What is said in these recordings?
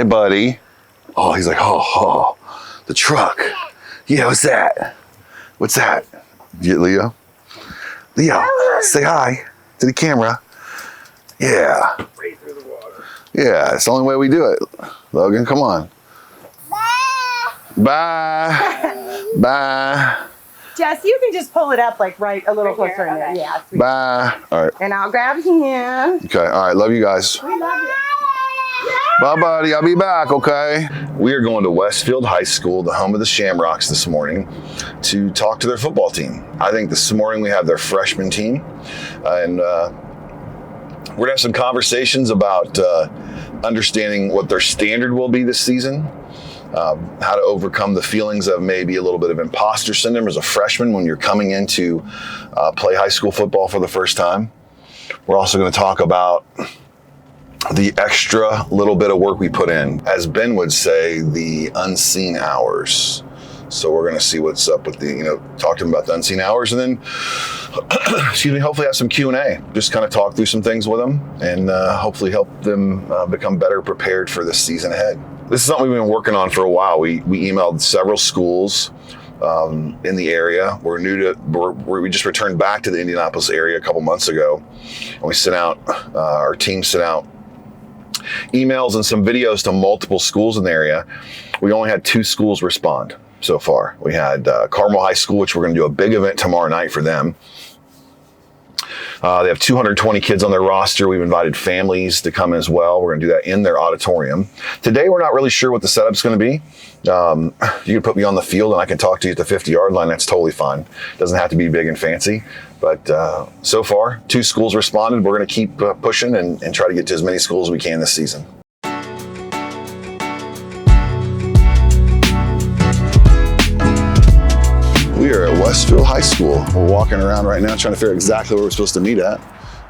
Hey, buddy. Oh, he's like, oh, the truck. Yeah, what's that? What's that? You get Leo? Leo, say hi to the camera. Yeah. Right through the water. Yeah, it's the only way we do it. Logan, come on. Bye. Bye. Jess, you can just pull it up like right a little closer in there. Yeah. Sweet. Bye. All right. And I'll grab him. Okay. All right. Love you guys. We love you. Bye, buddy. I'll be back, okay? We are going to Westfield High School, the home of the Shamrocks, this morning to talk to their football team. I think this morning we have their freshman team, and we're going to have some conversations about understanding what their standard will be this season, how to overcome the feelings of maybe a little bit of imposter syndrome as a freshman when you're coming in to play high school football for the first time. We're also going to talk about the extra little bit of work we put in, as Ben would say, the unseen hours. So we're going to see what's up with the, talk to them about the unseen hours, and then, hopefully have some Q&A. Just kind of talk through some things with them, and hopefully help them become better prepared for the season ahead. This is something we've been working on for a while. We emailed several schools in the area. We just returned back to the Indianapolis area a couple months ago, and we sent out, our team sent out emails and some videos to multiple schools in the area. We only had 2 schools respond so far. We had Carmel High School, which we're going to do a big event tomorrow night for them. They have 220 kids on their roster. We've invited families to come as well. We're going to do that in their auditorium. Today, we're not really sure what the setup's going to be. You can put me on the field and I can talk to you at the 50-yard line. That's totally fine. It doesn't have to be big and fancy. But so far, 2 schools responded. We're going to keep pushing and try to get to as many schools as we can this season. We are at Westfield High School. We're walking around right now trying to figure out exactly where we're supposed to meet at.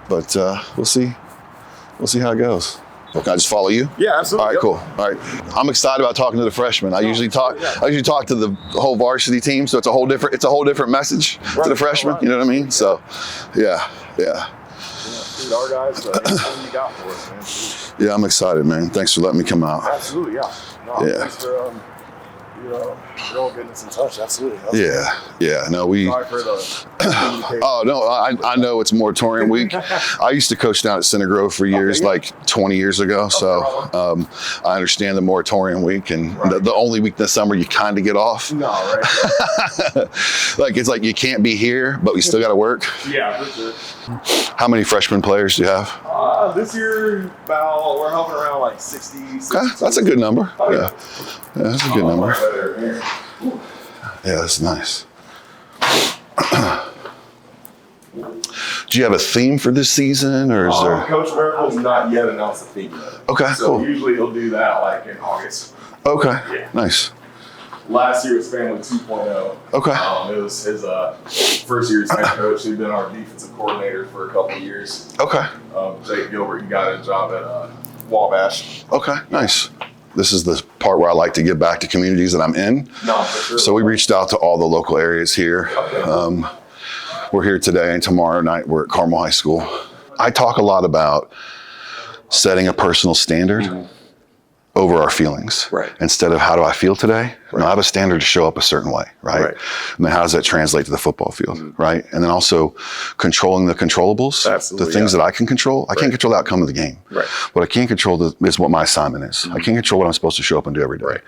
But we'll see. We'll see how it goes. Can I just follow you? Yeah, absolutely. All right, cool. All right, I'm excited about talking to the freshmen. I usually talk to the whole varsity team, so it's a whole different message to the freshmen. You know what I mean? So, yeah. Our guys, anything you got for us, man. Yeah, I'm excited, man. Thanks for letting me come out. Absolutely, yeah. Thanks for all getting us in touch. Absolutely. Yeah. No, we. Sorry for the communication. Oh no, I know it's moratorium week. I used to coach down at Center Grove for years, like 20 years ago. So I understand the moratorium week, and the only week this summer you kind of get off. No, right. It's like you can't be here, but we still got to work. Yeah, for sure. How many freshman players do you have? This year, we're hovering around like 60. Okay, that's a good number. Yeah, that's a good number. Yeah, that's nice. Do you have a theme for this season, or is there? Coach Miracle's not yet announced a theme yet. Okay, so cool. Usually he'll do that like in August. Okay, yeah. Nice. Last year was Family 2.0. Okay. It was his first year as head coach. He'd been our defensive coordinator for a couple of years. Okay. Jake Gilbert, he got a job at Wabash. Okay, nice. This is the part where I like to give back to communities that I'm in. No, for sure. So we reached out to all the local areas here. Okay. We're here today, and tomorrow night we're at Carmel High School. I talk a lot about setting a personal standard over our feelings. Right. Instead of how do I feel today? Right. I have a standard to show up a certain way, right? And then how does that translate to the football field, right? And then also controlling the controllables, the things that I can control. I can't control the outcome of the game. Right. What I can control is what my assignment is. I can't control what I'm supposed to show up and do every day. Right.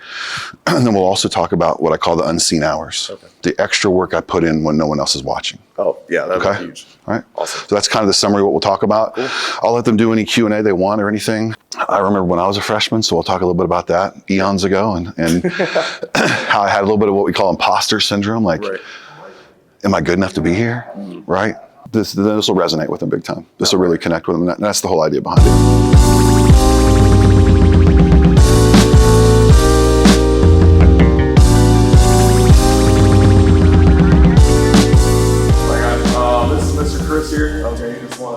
And then we'll also talk about what I call the unseen hours, the extra work I put in when no one else is watching. Oh, yeah, that's huge. All right. Awesome. So that's kind of the summary of what we'll talk about. Cool. I'll let them do any Q&A they want or anything. I remember when I was a freshman, so we'll talk a little bit about that eons ago, and how I had a little bit of what we call imposter syndrome. Like, am I good enough to be here? Right? This will resonate with them big time. This will really connect with them. And that's the whole idea behind it.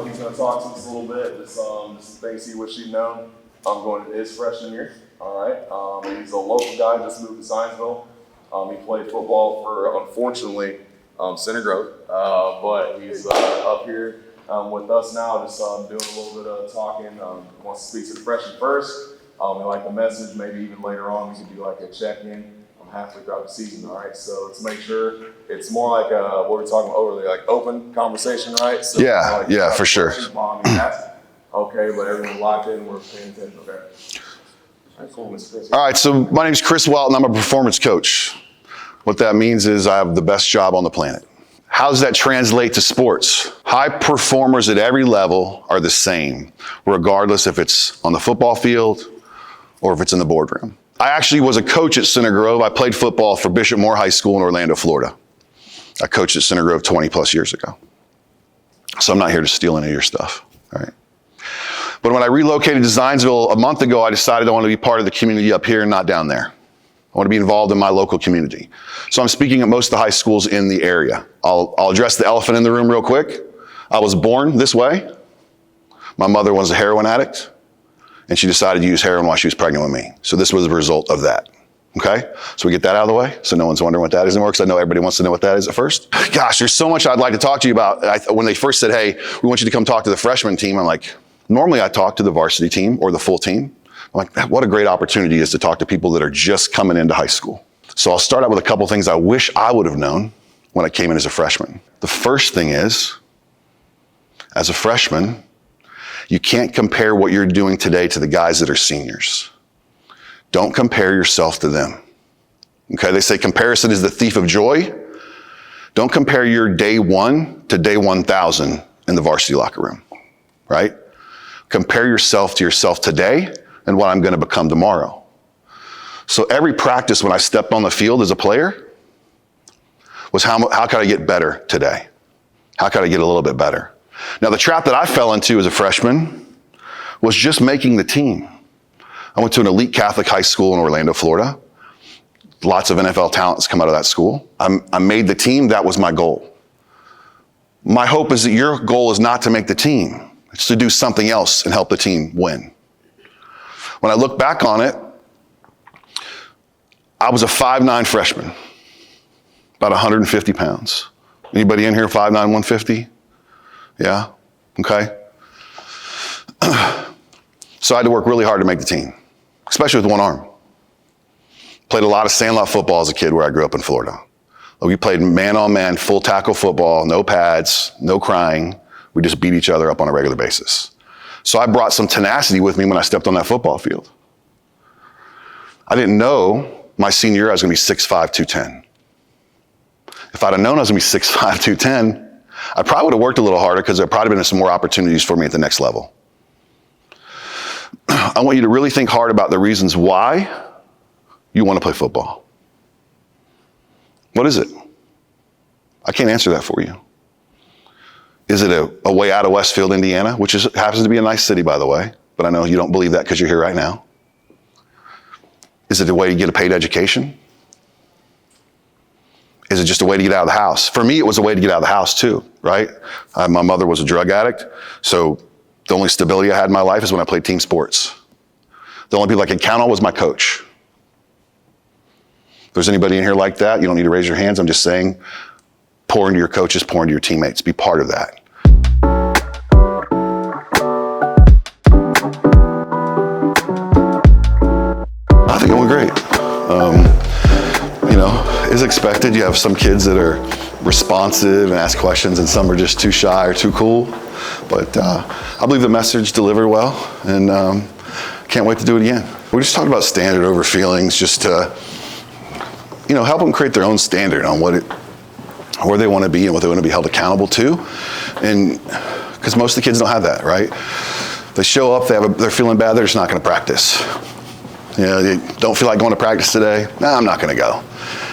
He's going to talk to us a little bit. Just things he wish he'd known. I'm going to his freshman year. All right. He's a local guy, just moved to Zionsville. He played football for, unfortunately, Center Grove, but he's up here with us now, just doing a little bit of talking. Wants to speak to the freshmen first, And like the message, maybe even later on, we could do like a check-in halfway throughout the season, all right? So let's make sure it's more like what we were talking about earlier, like open conversation, right? So Yeah, for sure. Okay, but everyone locked in, we're paying attention, okay? All right, cool, Mr. Chris. All right, so my name's Chris Welton. I'm a performance coach. What that means is I have the best job on the planet. How does that translate to sports? High performers at every level are the same, regardless if it's on the football field or if it's in the boardroom. I actually was a coach at Center Grove. I played football for Bishop Moore High School in Orlando, Florida. I coached at Center Grove 20 plus years ago. So I'm not here to steal any of your stuff, all right? But when I relocated to Zionsville a month ago, I decided I want to be part of the community up here and not down there. I want to be involved in my local community. So I'm speaking at most of the high schools in the area. I'll address the elephant in the room real quick. I was born this way. My mother was a heroin addict, and she decided to use heroin while she was pregnant with me. So this was the result of that, okay? So we get that out of the way, so no one's wondering what that is anymore, because I know everybody wants to know what that is at first. Gosh, there's so much I'd like to talk to you about. When they first said, hey, we want you to come talk to the freshman team, I'm like, normally I talk to the varsity team or the full team. I'm like, what a great opportunity it is to talk to people that are just coming into high school. So I'll start out with a couple things I wish I would have known when I came in as a freshman. The first thing is, as a freshman, you can't compare what you're doing today to the guys that are seniors. Don't compare yourself to them. Okay, they say comparison is the thief of joy. Don't compare your day one to day 1,000 in the varsity locker room, right? Compare yourself to yourself today and what I'm gonna become tomorrow. So every practice when I stepped on the field as a player was how can I get better today? How can I get a little bit better? Now, the trap that I fell into as a freshman was just making the team. I went to an elite Catholic high school in Orlando, Florida. Lots of NFL talents come out of that school. I made the team. That was my goal. My hope is that your goal is not to make the team. It's to do something else and help the team win. When I look back on it, I was a 5'9" freshman, about 150 pounds. Anybody in here 5'9", 150? Yeah, okay. So I had to work really hard to make the team, especially with one arm. Played a lot of sandlot football as a kid where I grew up in Florida. We played man-on-man, full tackle football, no pads, no crying. We just beat each other up on a regular basis. So I brought some tenacity with me when I stepped on that football field. I didn't know my senior year I was gonna be 6'5", 210. If I'd have known I was gonna be 6'5", 210, I probably would have worked a little harder because there probably been some more opportunities for me at the next level. I want you to really think hard about the reasons why you want to play football. What is it? I can't answer that for you. Is it a way out of Westfield, Indiana, which happens to be a nice city, by the way, but I know you don't believe that because you're here right now. Is it a way to get a paid education? Is it just a way to get out of the house? For me, it was a way to get out of the house too, right? My mother was a drug addict, so the only stability I had in my life is when I played team sports. The only people I could count on was my coach. If there's anybody in here like that, you don't need to raise your hands. I'm just saying, pour into your coaches, pour into your teammates. Be part of that. I think it went great. As expected, you have some kids that are responsive and ask questions, and some are just too shy or too cool. But I believe the message delivered well, and can't wait to do it again. We just talked about standard over feelings, just to help them create their own standard on where they want to be and what they want to be held accountable to. And because most of the kids don't have that, right? They show up, they're feeling bad, they're just not going to practice. They don't feel like going to practice today. Nah, I'm not going to go.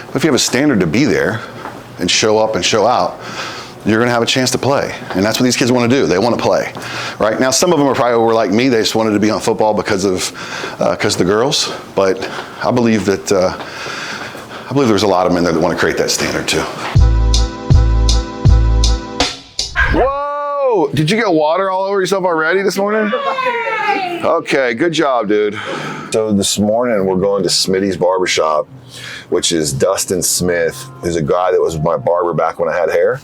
But if you have a standard to be there and show up and show out, you're going to have a chance to play. And that's what these kids want to do. They want to play. Right? Now, some of them are probably were like me. They just wanted to be on football because of the girls. But I believe that there's a lot of men there that want to create that standard too. Whoa! Did you get water all over yourself already this morning? Okay, good job, dude. So this morning we're going to Smitty's barbershop, which is Dustin Smith, who's a guy that was my barber back when I had hair.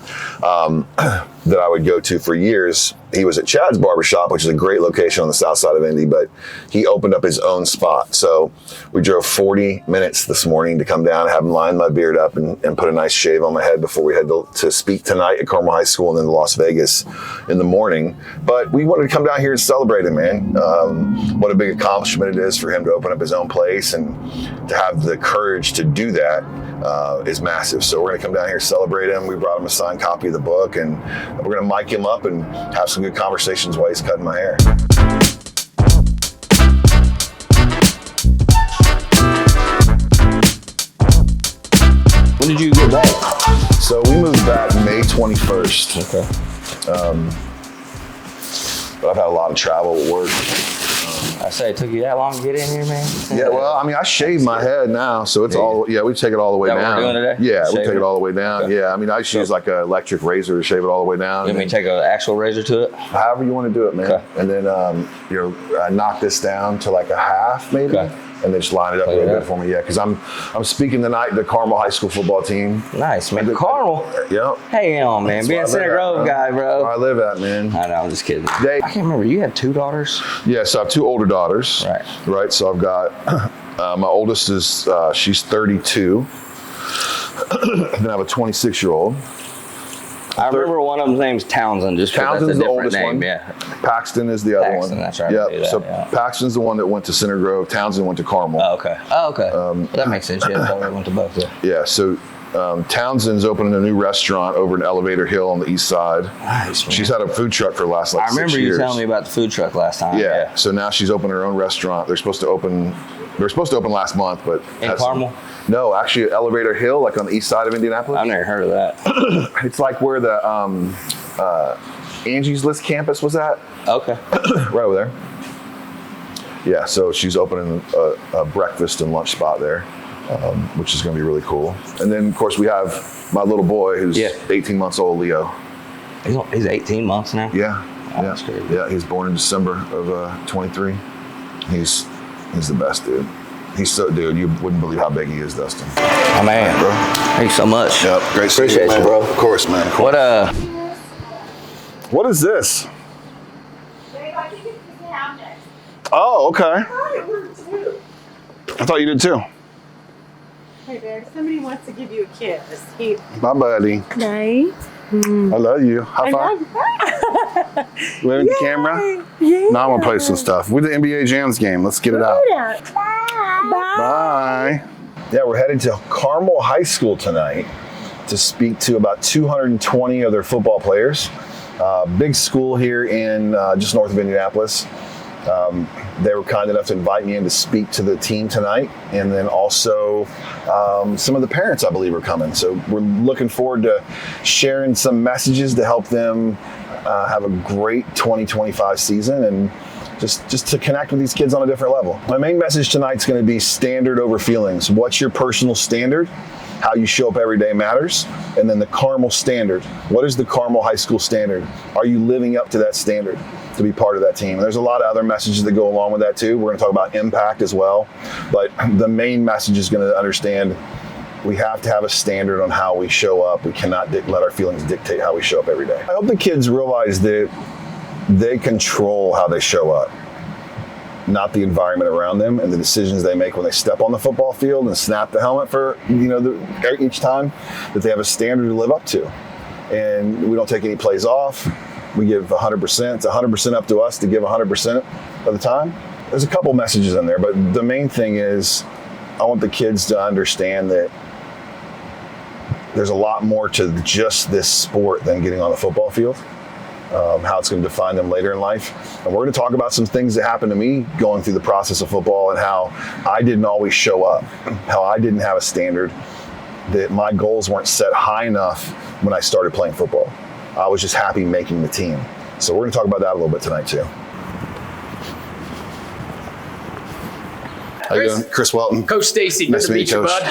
that I would go to for years. He was at Chad's Barbershop, which is a great location on the south side of Indy, but he opened up his own spot. So we drove 40 minutes this morning to come down, have him line my beard up and put a nice shave on my head before we had to speak tonight at Carmel High School and then to Las Vegas in the morning. But we wanted to come down here and celebrate him, man. What a big accomplishment it is for him to open up his own place, and to have the courage to do that is massive. So we're going to come down here and celebrate him. We brought him a signed copy of the book, and we're going to mic him up and have some good conversations while he's cutting my hair. When did you get back? So we moved back May 21st. Okay. But I've had a lot of travel at work. I say it took you that long to get in here, man? Yeah, well, I mean, I shaved my head now, so it's all, we take it all the way Is that down. what we're doing today? Yeah, we Shave take it? it all the way down. Okay. Yeah, I mean, I just use like an electric razor to shave it all the way down. You want me to take an actual razor to it? However you want to do it, man. Okay. And then, knock this down to like a half, maybe. Okay. And then just line it up a Play little it bit up. for me, yeah. Because I'm speaking tonight to the Carmel High School football team. Nice, man. Carmel? Yep. Hang on, man. That's Being where a I Center live at, Grove guy, Where I bro. live at, man. I know, I'm just kidding. They- I can't remember. You have 2 daughters? Yeah, so I have 2 older daughters. Right. Right. So I've got my oldest is she's 32. Then I have a 26-year-old. I remember one of them's name's Townsend. Just 'cause Townsend's that's the a different oldest name. one. Yeah. Paxton is the other Paxton, one. that's right, I Yep. knew that, So yeah. Paxton's the one that went to Center Grove. Townsend went to Carmel. Oh, okay. That makes sense. Yeah, I thought we went to both. Yeah. Yeah. So Townsend's opening a new restaurant over in Elevator Hill on the east side. Nice, man. She's had a food truck for the last like I remember 6 years. you telling me about the food truck last time. Yeah. So now she's opening her own restaurant. They were supposed to open last month, but In had Carmel? No, actually Elevator Hill, like on the east side of Indianapolis. I've never heard of that. It's like where the Angie's List campus was at, Okay. right over there. Yeah, so she's opening a breakfast and lunch spot there, which is going to be really cool. And then, of course, we have my little boy who's 18 months old, Leo. He's 18 months now? Yeah, That's crazy. Yeah, he's born in December of 23. He's the best, dude. He's so, dude, you wouldn't believe how big he is, Dustin. Oh, man. Bro. Thanks so much. Yep, great to see Appreciate man. you, bro. Of course, man. What, What is this? Babe, I think it's the cabinet. Oh, okay. I thought it worked too. I thought you did too. Hey, babe, somebody wants to give you a kiss. My buddy. Nice. I love you. High five. Waving the camera. Yeah. Now I'm gonna play some stuff. We're the NBA Jams game. Let's get it out. Bye. Bye. Yeah, we're headed to Carmel High School tonight to speak to about 220 of their football players. Big school here in just north of Indianapolis. They were kind enough to invite me in to speak to the team tonight, and then also some of the parents, I believe, are coming. So we're looking forward to sharing some messages to help them have a great 2025 season and just to connect with these kids on a different level. My main message tonight is going to be standard over feelings. What's your personal standard? How you show up every day matters. And then the Carmel standard. What is the Carmel High School standard? Are you living up to that standard to be part of that team? And there's a lot of other messages that go along with that too. We're going to talk about impact as well. But the main message is going to understand we have to have a standard on how we show up. We cannot let our feelings dictate how we show up every day. I hope the kids realize that they control how they show up, not the environment around them and the decisions they make when they step on the football field and snap the helmet for each time, that they have a standard to live up to. And we don't take any plays off. We give 100%. It's 100% up to us to give 100% of the time. There's a couple messages in there, but the main thing is I want the kids to understand that there's a lot more to just this sport than getting on the football field. How it's going to define them later in life. And we're going to talk about some things that happened to me going through the process of football and how I didn't always show up, how I didn't have a standard, that my goals weren't set high enough when I started playing football. I was just happy making the team. So we're going to talk about that a little bit tonight too. How you doing? Chris Welton. Coach Stacy, Nice good to meet you, you, Coach.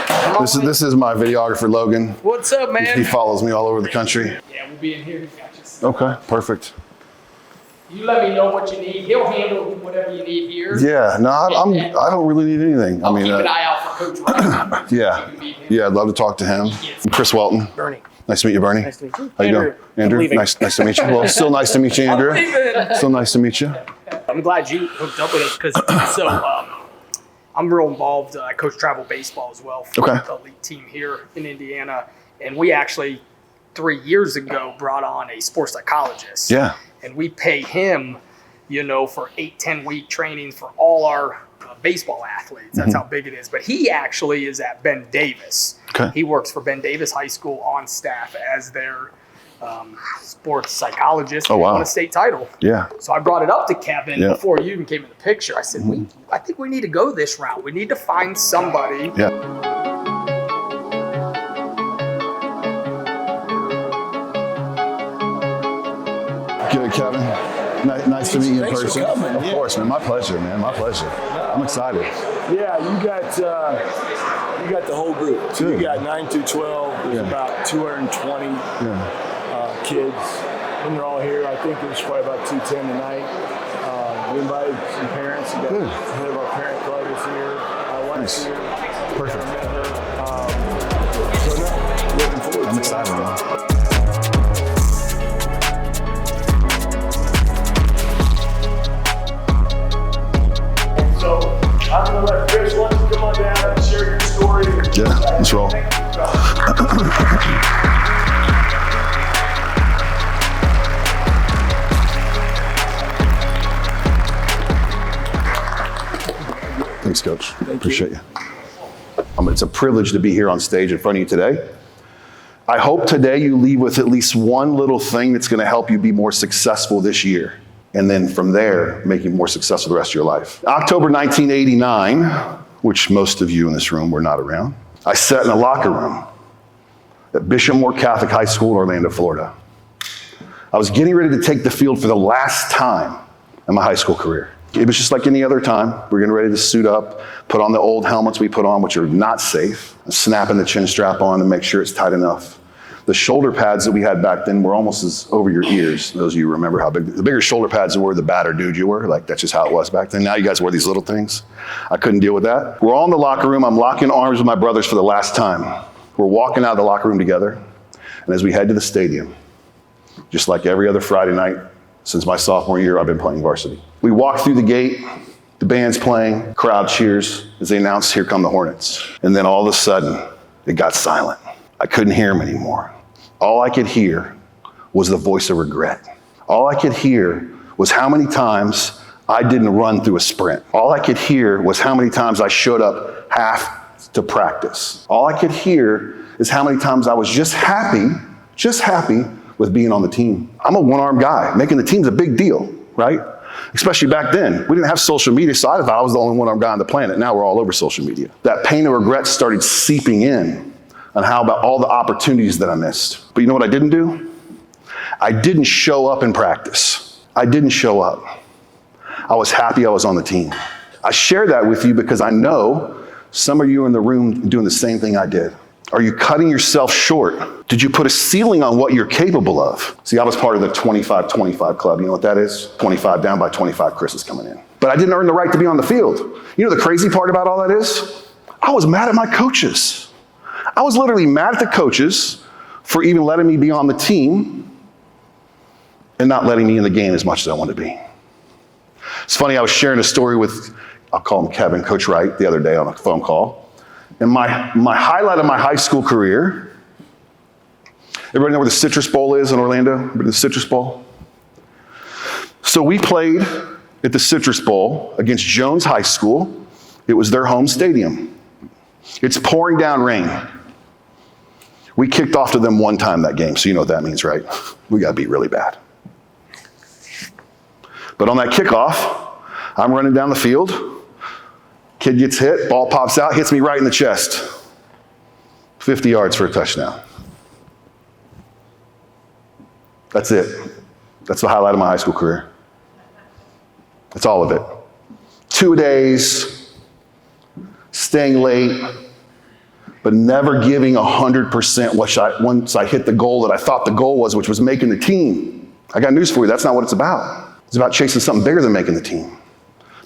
bud. This is my videographer, Logan. What's up, man? He follows me all over the country. Yeah, we'll be in here. Gotcha. Okay, perfect. You let me know what you need. He'll handle whatever you need here. Yeah, no, I don't really need anything. I'll keep an eye out for Coach Wright. Yeah, I'd love to talk to him. Yes. Chris Welton. Bernie. Nice to meet you, Bernie. Nice to meet you. How you Andrew. doing? Andrew, I'm leaving. nice to meet you. Well, still nice to meet you, Andrew. Still nice to meet you. I'm glad you hooked up with us because I'm real involved. I coach travel baseball as well for the elite team here in Indiana. And we actually 3 years ago brought on a sports psychologist. Yeah. And we pay him, for 8-10 week trainings for all our baseball athletes. That's how big it is. But he actually is at Ben Davis. Okay. He works for Ben Davis High School on staff as their sports psychologist. Oh, wow. Won a state title. Yeah. So I brought it up to Kevin before you even came in the picture. I said, I think we need to go this route. We need to find somebody. Yeah. Good, Kevin. Nice to meet you in Thanks person. for coming. Of course, man. My pleasure, man. My pleasure. I'm excited. Yeah, you got the whole group. So you got 9 through 12. There's about 220 kids. When they're all here, I think there's probably about 210 tonight. We invited some parents. You got the head of our parent club is here. My wife's here. Perfect. I met her. So no, looking forward to I'm it. excited, man. So I'm going to let Chris, why don't you come on down and share your story. Yeah, let's roll. Thanks, Coach. Appreciate you. It's a privilege to be here on stage in front of you today. I hope today you leave with at least one little thing that's going to help you be more successful this year. And then from there, make you more successful the rest of your life. October 1989, which most of you in this room were not around, I sat in a locker room at Bishop Moore Catholic High School in Orlando, Florida. I was getting ready to take the field for the last time in my high school career. It was just like any other time. We're getting ready to suit up, put on the old helmets we put on, which are not safe, snapping the chin strap on to make sure it's tight enough. The shoulder pads that we had back then were almost as over your ears. Those of you remember how big, the bigger shoulder pads were, the badder dude you were. Like, that's just how it was back then. Now you guys wear these little things. I couldn't deal with that. We're all in the locker room. I'm locking arms with my brothers for the last time. We're walking out of the locker room together. And as we head to the stadium, just like every other Friday night since my sophomore year, I've been playing varsity. We walk through the gate, the band's playing, crowd cheers as they announce, here come the Hornets. And then all of a sudden, it got silent. I couldn't hear them anymore. All I could hear was the voice of regret. All I could hear was how many times I didn't run through a sprint. All I could hear was how many times I showed up half to practice. All I could hear is how many times I was just happy with being on the team. I'm a one-armed guy. Making the team's a big deal, right? Especially back then. We didn't have social media, so I thought I was the only one-armed guy on the planet. Now we're all over social media. That pain and regret started seeping in on how about all the opportunities that I missed. But you know what I didn't do? I didn't show up in practice. I didn't show up. I was happy I was on the team. I share that with you because I know some of you in the room doing the same thing I did. Are you cutting yourself short? Did you put a ceiling on what you're capable of? See, I was part of the 25-25 club. You know what that is? 25 down by 25, Chris is coming in. But I didn't earn the right to be on the field. You know the crazy part about all that is? I was mad at my coaches. I was literally mad at the coaches for even letting me be on the team and not letting me in the game as much as I wanted to be. It's funny, I was sharing a story with, I'll call him Kevin, Coach Wright, the other day on a phone call. And my highlight of my high school career, everybody know where the Citrus Bowl is in Orlando? Remember the Citrus Bowl? So we played at the Citrus Bowl against Jones High School. It was their home stadium. It's pouring down rain. We kicked off to them one time that game, so you know what that means, right? We got beat really bad. But on that kickoff, I'm running down the field. Kid gets hit, ball pops out, hits me right in the chest. 50 yards for a touchdown. That's it. That's the highlight of my high school career. That's all of it. 2 days, staying late, but never giving 100% once I hit the goal that I thought the goal was, which was making the team. I got news for you, that's not what it's about. It's about chasing something bigger than making the team.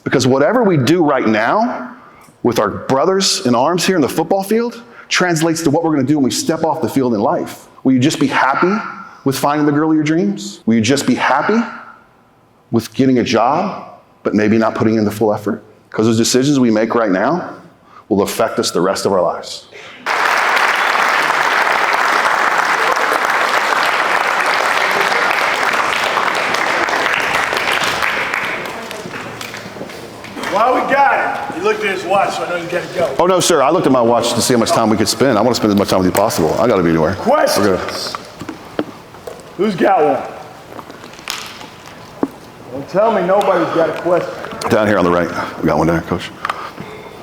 Because whatever we do right now with our brothers in arms here in the football field translates to what we're going to do when we step off the field in life. Will you just be happy with finding the girl of your dreams? Will you just be happy with getting a job, but maybe not putting in the full effort? Because those decisions we make right now will affect us the rest of our lives. While we got it, he looked at his watch, so I know you got to go. Oh, no, sir. I looked at my watch to see how much time we could spend. I want to spend as much time with you as possible. I got to be anywhere. Questions? Who's got one? Don't tell me nobody's got a question. Down here on the right. We got one there, Coach.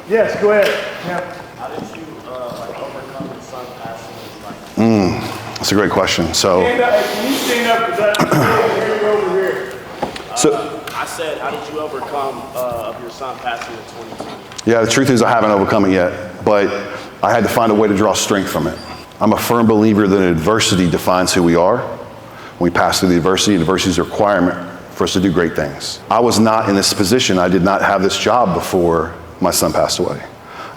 Yes, go ahead. Yeah. How did you overcome the sun passing? That's a great question. So, Stand up. Hey, can you stand up? Because I hear you over here. I said, how did you overcome of your son passing in 2020? yeah, the truth is I haven't overcome it yet, but I had to find a way to draw strength from it. I'm a firm believer that adversity defines who we are. When we pass through the adversity is a requirement for us to do great things. I was not in this position. I did not have this job before my son passed away.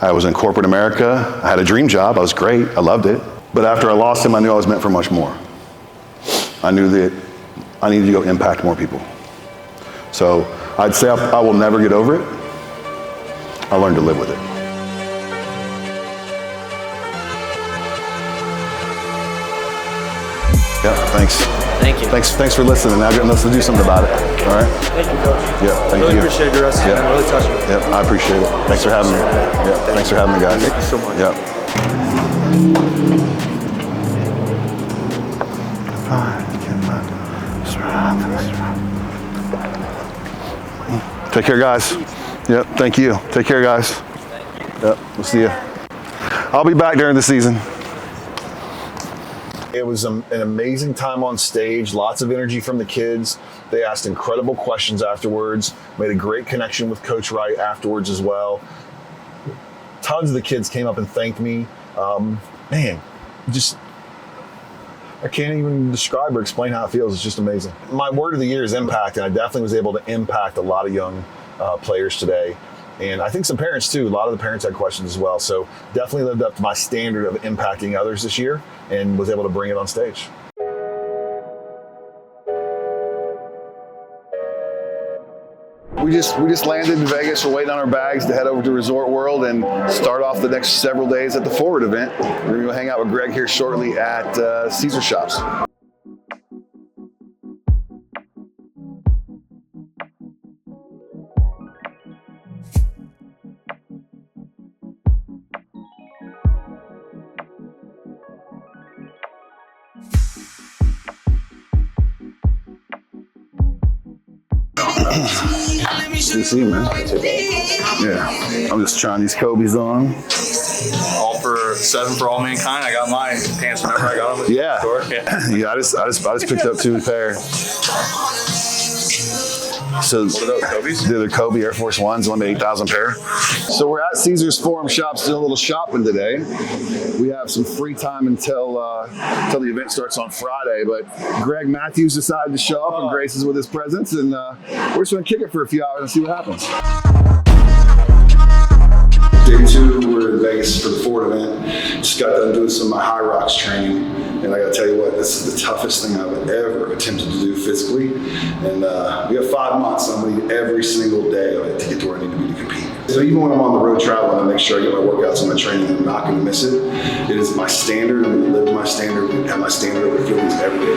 I was in corporate America. I had a dream job. I was great. I loved it. But after I lost him, I knew I was meant for much more. I knew that I needed to go impact more people. So I'd say I will never get over it. I learned to live with it. Yeah, thanks. Thank you. Thanks for listening. Now let's do something about it. All right? Thank you, Coach. Yeah, thank Really you. appreciate your rest. Yeah. Really touching. Yep, I appreciate it. Thanks for having me. Yeah, thanks for having me, guys. Thank you so much. Yep. Take care, guys. Yep, thank you. Take care, guys. Yep, we'll see you. I'll be back during the season. It was an amazing time on stage, lots of energy from the kids. They asked incredible questions afterwards, made a great connection with Coach Wright afterwards as well. Tons of the kids came up and thanked me. I can't even describe or explain how it feels. It's just amazing. My word of the year is impact, and I definitely was able to impact a lot of young players today. And I think some parents too. A lot of the parents had questions as well. So definitely lived up to my standard of impacting others this year and was able to bring it on stage. We just landed in Vegas. We're waiting on our bags to head over to Resort World and start off the next several days at the Forward event. We're going to go hang out with Greg here shortly at Caesar Shops. Good to see you, man. Yeah, I'm just trying these Kobe's on. All for 7 for all mankind. I got my pants whenever I got them at the store. Yeah. I just picked up 2 pair. So What are those, Kobe's? they're the Kobe Air Force Ones, limited 8,000 pair. So we're at Caesar's Forum Shops doing a little shopping today. We have some free time until the event starts on Friday, but Greg Matthews decided to show up and grace us with his presence, and we're just gonna kick it for a few hours and see what happens. Day 2, we're in Vegas for the Ford event. Just got done doing some of my high rocks training, and I gotta tell you what, this is the toughest thing I've ever attempted to do physically. And we have 5 months, and I'm gonna need every single day of it to get to where I need to be to compete. So even when I'm on the road traveling, I make sure I get my workouts and my training, and I'm not gonna miss it. It is my standard, I'm gonna live to my standard, and have my standard over feelings every day.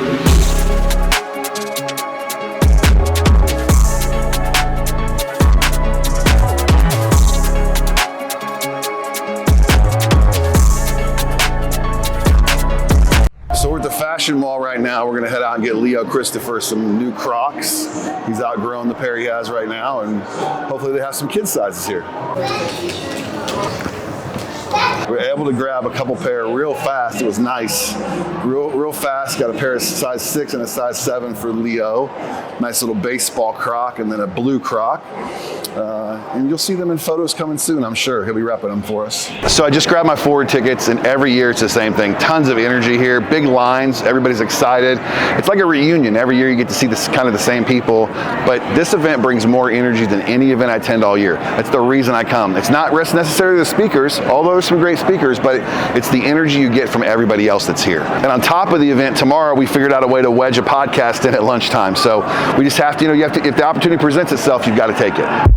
So we're at the Fashion Mall right now. We're gonna head out and get Leo Christopher some new Crocs. He's outgrown the pair he has right now, and hopefully they have some kid sizes here. We were able to grab a couple pair real fast. It was nice. Real fast. Got a pair of size 6 and a size 7 for Leo. Nice little baseball Croc and then a blue Croc. And you'll see them in photos coming soon, I'm sure. He'll be repping them for us. So I just grabbed my forward tickets, and every year it's the same thing. Tons of energy here, big lines, everybody's excited. It's like a reunion. Every year you get to see this kind of the same people, but this event brings more energy than any event I attend all year. That's the reason I come. It's not necessarily the speakers, although there's some great speakers, but it's the energy you get from everybody else that's here. And on top of the event tomorrow, we figured out a way to wedge a podcast in at lunchtime. So we just have to, if the opportunity presents itself, you've got to take it.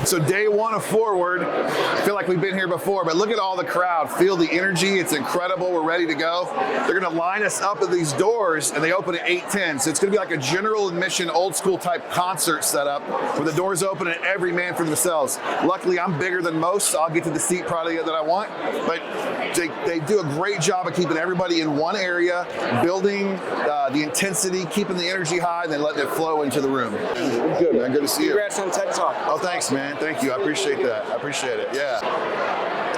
So day one of Forward, I feel like we've been here before, but look at all the crowd. Feel the energy, it's incredible, we're ready to go. They're gonna line us up at these doors and they open at 8:10. So it's gonna be like a general admission, old school type concert setup where the doors open and every man for themselves. Luckily, I'm bigger than most, so I'll get to the seat probably that I want, but they do a great job of keeping everybody in one area, building the intensity, keeping the energy high, and then letting it flow into the room. Good, man, good to see you. Congrats on Tech Talk. Oh, thanks, man. Thank you. I appreciate that. I appreciate it. Yeah.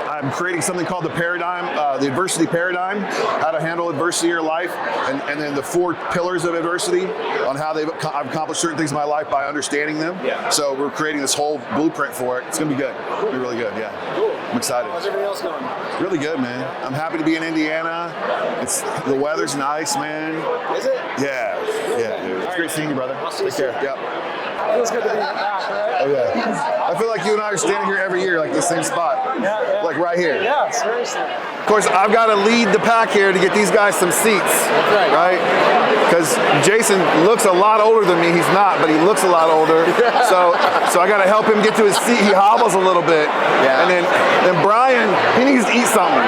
I'm creating something called the paradigm, the adversity paradigm, how to handle adversity in your life, and then the 4 pillars of adversity on how I've accomplished certain things in my life by understanding them. Yeah. So we're creating this whole blueprint for it. It's going to be good. It'll be really good. Yeah. Cool. I'm excited. How's everything else going? Really good, man. I'm happy to be in Indiana. The weather's nice, man. Is it? Yeah. Yeah, dude. It's great seeing you, brother. Take care. Yep. Feels good to be back, right? Oh, yeah. I feel like you and I are standing here every year, like the same spot. Yeah. Like right here. Yeah, seriously. Of course, I've got to lead the pack here to get these guys some seats. That's right. Because Jason looks a lot older than me. He's not, but he looks a lot older. So I got to help him get to his seat. He hobbles a little bit. Yeah. And then Brian, he needs to eat something.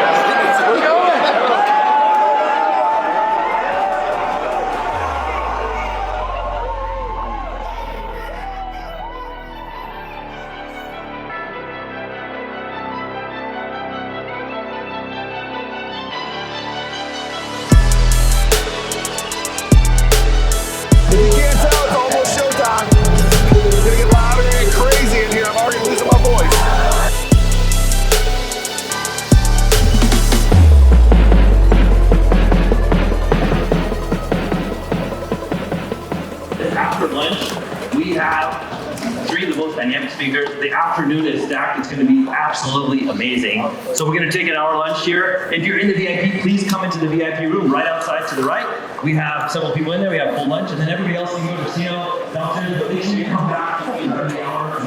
Speakers. The afternoon is stacked. It's going to be absolutely amazing. So we're going to take an hour lunch here. If you're in the VIP, please come into the VIP room right outside to the right. We have several people in there. We have full lunch, and then everybody else can go to casino downstairs. But make sure you come back every hour.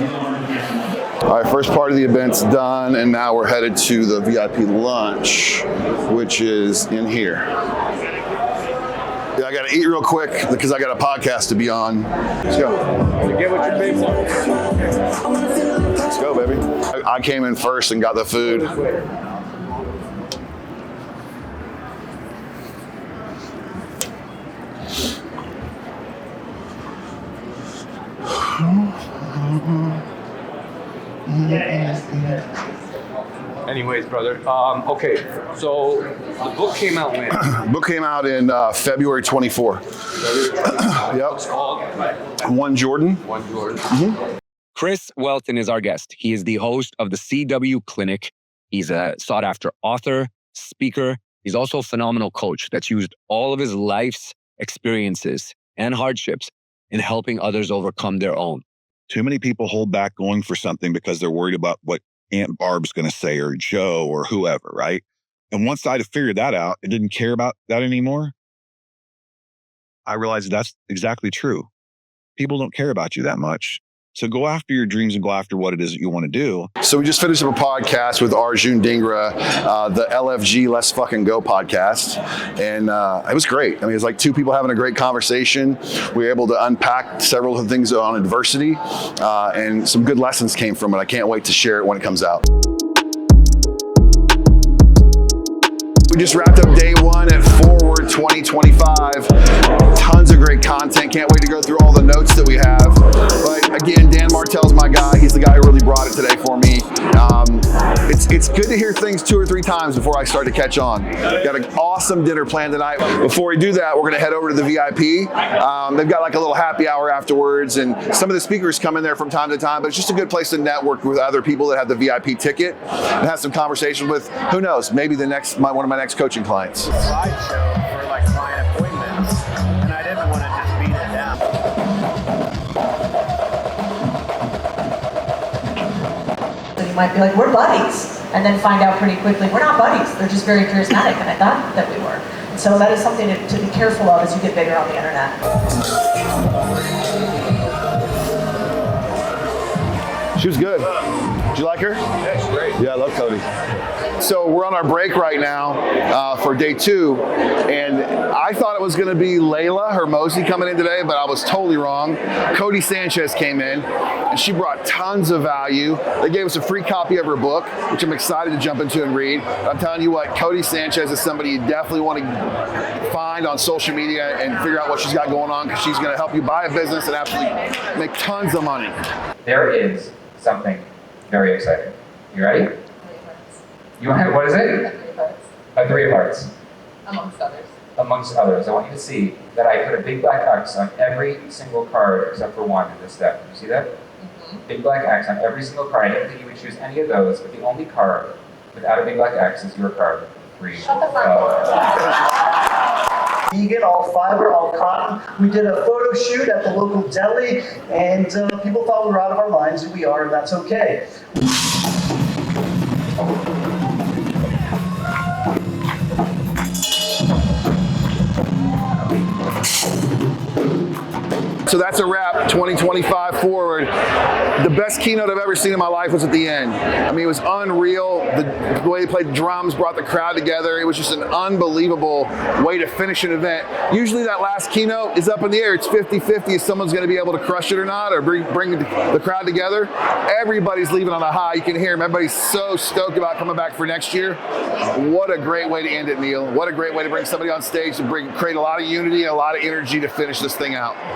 All right, first part of the event's done, and now we're headed to the VIP lunch, which is in here. I got to eat real quick because I got a podcast to be on. Let's go. You get what you pay for. Let's go, baby. I came in first and got the food. Anyways, brother. Okay, so the book came out when? Book came out in February 24. Yep. It's called One Jordan. One Jordan. Mm-hmm. Chris Welton is our guest. He is the host of the CW Clinic. He's a sought-after author, speaker. He's also a phenomenal coach that's used all of his life's experiences and hardships in helping others overcome their own. Too many people hold back going for something because they're worried about what Aunt Barb's going to say, or Joe, or whoever, right? And once I figured that out and didn't care about that anymore, I realized that's exactly true. People don't care about you that much. So go after your dreams and go after what it is that you want to do. So we just finished up a podcast with Arjun Dhingra, the LFG Let's Fucking Go podcast. And it was great. I mean, it was like 2 people having a great conversation. We were able to unpack several of the things on adversity, and some good lessons came from it. I can't wait to share it when it comes out. We just wrapped up day 1 at Forward Forward 2025. Tons of great content. Can't wait to go through all the notes that we have. But again, Dan Martell's my guy. He's the guy who really brought it today for me. It's good to hear things 2 or 3 times before I start to catch on. Got an awesome dinner planned tonight. Before we do that, we're going to head over to the VIP. They've got like a little happy hour afterwards, and some of the speakers come in there from time to time, but it's just a good place to network with other people that have the VIP ticket and have some conversation with, who knows, maybe one of my next coaching clients. Slideshow for like client appointments, and I didn't want to just beat it down. So you might be like, we're buddies, and then find out pretty quickly we're not buddies. They're just very charismatic, and I thought that we were. And so that is something to be careful of as you get bigger on the internet. She was good. Did you like her? Yeah, she's great. Yeah, I love Cody. So we're on our break right now for day 2, and I thought it was going to be Layla Hermosi coming in today, but I was totally wrong. Cody Sanchez came in, and she brought tons of value. They gave us a free copy of her book, which I'm excited to jump into and read. I'm telling you what, Cody Sanchez is somebody you definitely want to find on social media and figure out what she's got going on, because she's going to help you buy a business and absolutely make tons of money. There is something very exciting. You ready? You want, what is it? A 3 of hearts. Amongst others. Amongst others. I want you to see that I put a big black X on every single card except for one in this deck. You see that? Mm-hmm. Big black X on every single card. I didn't think you would choose any of those, but the only card without a big black X is your card. 3. Shut the front door. Vegan, all fiber, all cotton. We did a photo shoot at the local deli, and people thought we were out of our minds, and we are, and that's okay. So that's a wrap, 2025 forward. The best keynote I've ever seen in my life was at the end. I mean, it was unreal. The way they played drums brought the crowd together. It was just an unbelievable way to finish an event. Usually that last keynote is up in the air. It's 50-50 if someone's going to be able to crush it or not, or bring the crowd together. Everybody's leaving on a high. You can hear them. Everybody's so stoked about coming back for next year. What a great way to end it, Neil. What a great way to bring somebody on stage to create a lot of unity and a lot of energy to finish this thing out.